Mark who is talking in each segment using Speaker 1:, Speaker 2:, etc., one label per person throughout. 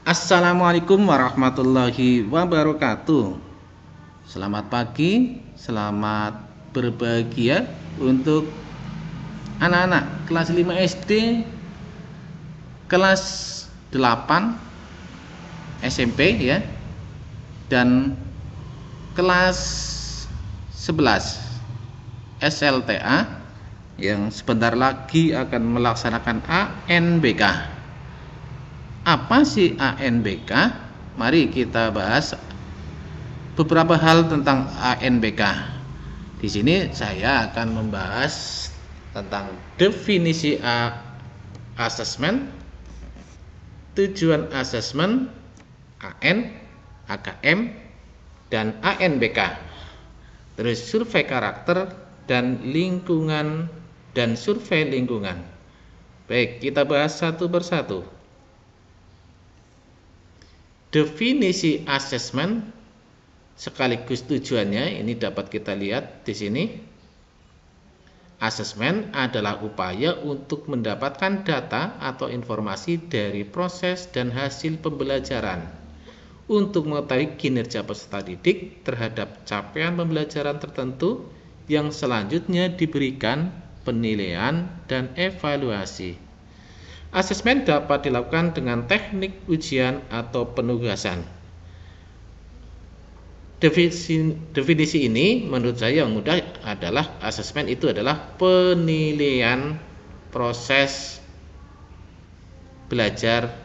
Speaker 1: Assalamualaikum warahmatullahi wabarakatuh. Selamat pagi, selamat berbahagia untuk anak-anak kelas 5 SD, kelas 8 SMP ya, dan kelas 11 SLTA yang sebentar lagi akan melaksanakan ANBK. Apa sih ANBK? Mari kita bahas beberapa hal tentang ANBK. Di sini saya akan membahas tentang definisi asesmen, tujuan asesmen, AN, AKM, dan ANBK. Terus survei karakter dan lingkungan dan survei lingkungan. Baik, kita bahas satu persatu. Definisi asesmen sekaligus tujuannya ini dapat kita lihat di sini. Asesmen adalah upaya untuk mendapatkan data atau informasi dari proses dan hasil pembelajaran untuk mengetahui kinerja peserta didik terhadap capaian pembelajaran tertentu yang selanjutnya diberikan penilaian dan evaluasi. Asesmen dapat dilakukan dengan teknik ujian atau penugasan. Definisi ini menurut saya yang mudah adalah asesmen itu adalah penilaian proses belajar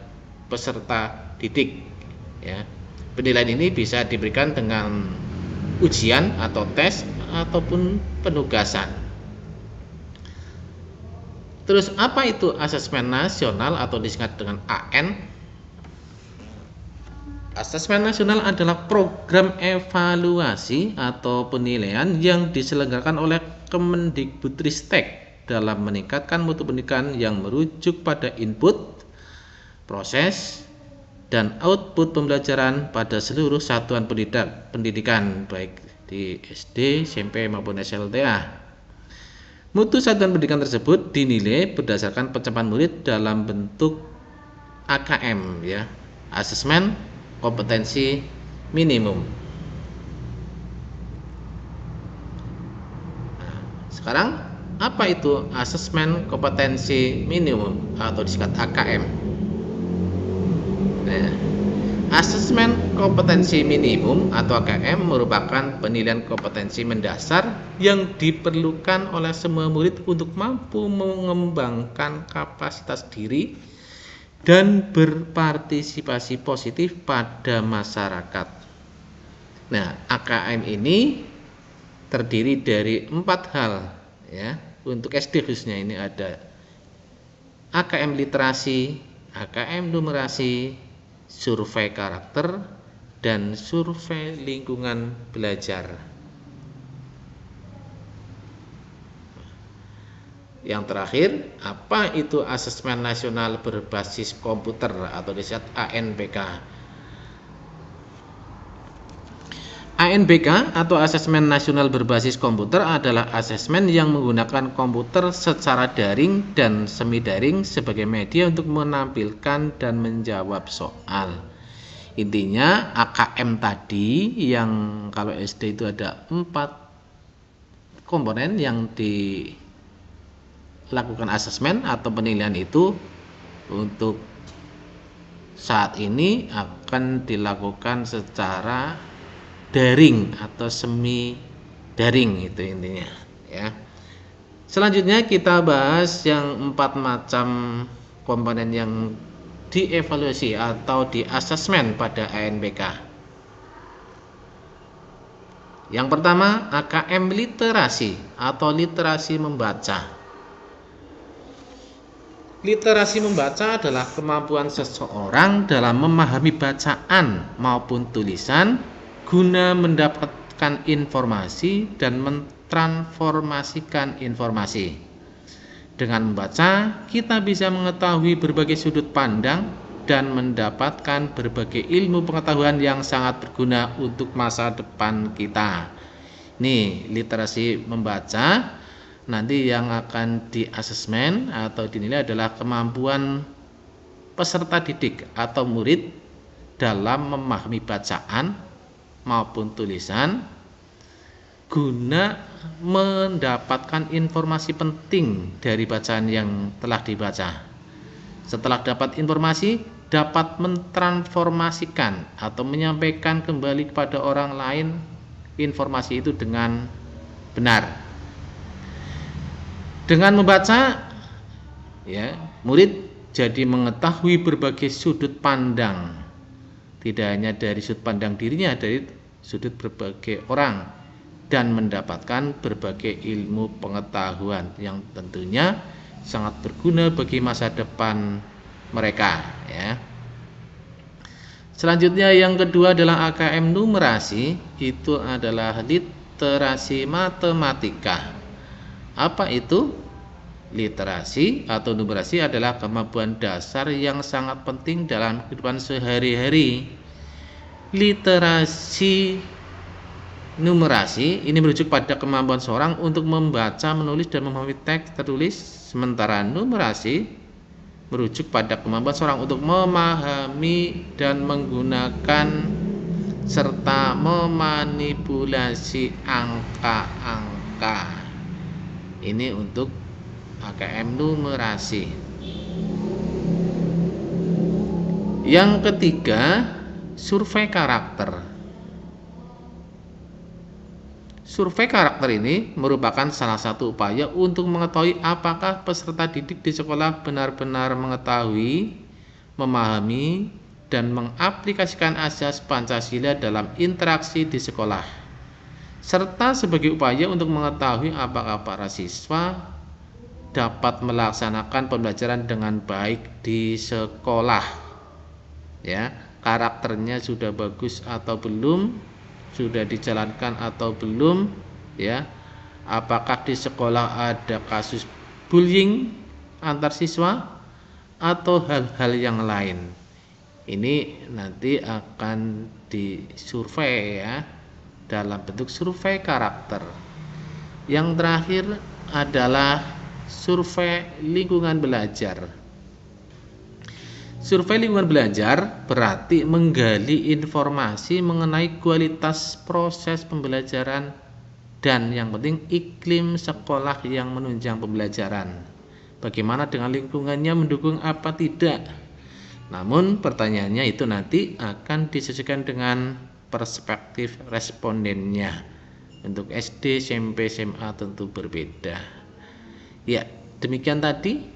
Speaker 1: peserta didik. Ya. Penilaian ini bisa diberikan dengan ujian atau tes ataupun penugasan. Terus apa itu asesmen nasional atau disingkat dengan AN? Asesmen nasional adalah program evaluasi atau penilaian yang diselenggarakan oleh Kemendikbudristek dalam meningkatkan mutu pendidikan yang merujuk pada input, proses, dan output pembelajaran pada seluruh satuan pendidikan baik di SD, SMP maupun SLTA. Mutu satuan pendidikan tersebut dinilai berdasarkan pencapaian murid dalam bentuk AKM ya, asesmen kompetensi minimum. Nah, sekarang apa itu asesmen kompetensi minimum atau disingkat AKM? Nah, asesmen kompetensi minimum atau AKM merupakan penilaian kompetensi mendasar yang diperlukan oleh semua murid untuk mampu mengembangkan kapasitas diri dan berpartisipasi positif pada masyarakat. Nah, AKM ini terdiri dari 4 hal ya. Untuk SD khususnya ini ada AKM literasi, AKM numerasi, survei karakter, dan survei lingkungan belajar. Yang terakhir, apa itu asesmen nasional berbasis komputer atau disingkat ANBK? ANBK atau asesmen nasional berbasis komputer adalah asesmen yang menggunakan komputer secara daring dan semi daring sebagai media untuk menampilkan dan menjawab soal. Intinya AKM tadi yang kalau SD itu ada 4 komponen yang dilakukan asesmen atau penilaian itu, untuk saat ini akan dilakukan secara daring atau semi daring, itu intinya ya. Selanjutnya kita bahas yang 4 macam komponen yang dievaluasi atau diasesmen pada ANBK. Yang pertama, AKM literasi atau literasi membaca. Literasi membaca adalah kemampuan seseorang dalam memahami bacaan maupun tulisan guna mendapat mendapatkan informasi dan mentransformasikan informasi. Dengan membaca, kita bisa mengetahui berbagai sudut pandang dan mendapatkan berbagai ilmu pengetahuan yang sangat berguna untuk masa depan kita. Nih, literasi membaca nanti yang akan di-asesmen atau dinilai adalah kemampuan peserta didik atau murid dalam memahami bacaan maupun tulisan guna mendapatkan informasi penting dari bacaan yang telah dibaca. Setelah dapat informasi, dapat mentransformasikan atau menyampaikan kembali kepada orang lain informasi itu dengan benar. Dengan membaca, ya, murid jadi mengetahui berbagai sudut pandang, tidak hanya dari sudut pandang dirinya, dari sudut berbagai orang, dan mendapatkan berbagai ilmu pengetahuan yang tentunya sangat berguna bagi masa depan mereka, ya. Selanjutnya yang kedua adalah AKM numerasi, itu adalah literasi matematika. Apa itu? Literasi atau numerasi adalah kemampuan dasar yang sangat penting dalam kehidupan sehari-hari. Literasi numerasi ini merujuk pada kemampuan seorang untuk membaca, menulis, dan memahami teks tertulis, sementara numerasi merujuk pada kemampuan seorang untuk memahami dan menggunakan serta memanipulasi angka-angka. Ini untuk AKM numerasi. Yang ketiga, survei karakter. Survei karakter ini merupakan salah satu upaya untuk mengetahui apakah peserta didik di sekolah benar-benar mengetahui, memahami, dan mengaplikasikan asas Pancasila dalam interaksi di sekolah, serta sebagai upaya untuk mengetahui apakah para siswa dapat melaksanakan pembelajaran dengan baik di sekolah. Ya, karakternya sudah bagus atau belum? Sudah dijalankan atau belum, ya? Apakah di sekolah ada kasus bullying antar siswa atau hal-hal yang lain? Ini nanti akan disurvei, ya, dalam bentuk survei karakter. Yang terakhir adalah survei lingkungan belajar. Survei lingkungan belajar berarti menggali informasi mengenai kualitas proses pembelajaran dan yang penting iklim sekolah yang menunjang pembelajaran. Bagaimana dengan lingkungannya, mendukung apa tidak? Namun pertanyaannya itu nanti akan disesuaikan dengan perspektif respondennya. Untuk SD, SMP, SMA tentu berbeda. Ya, demikian tadi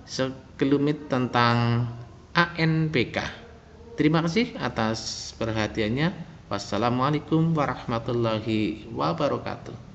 Speaker 1: sekelumit tentang ANPK. Terima kasih atas perhatiannya. Wassalamualaikum warahmatullahi wabarakatuh.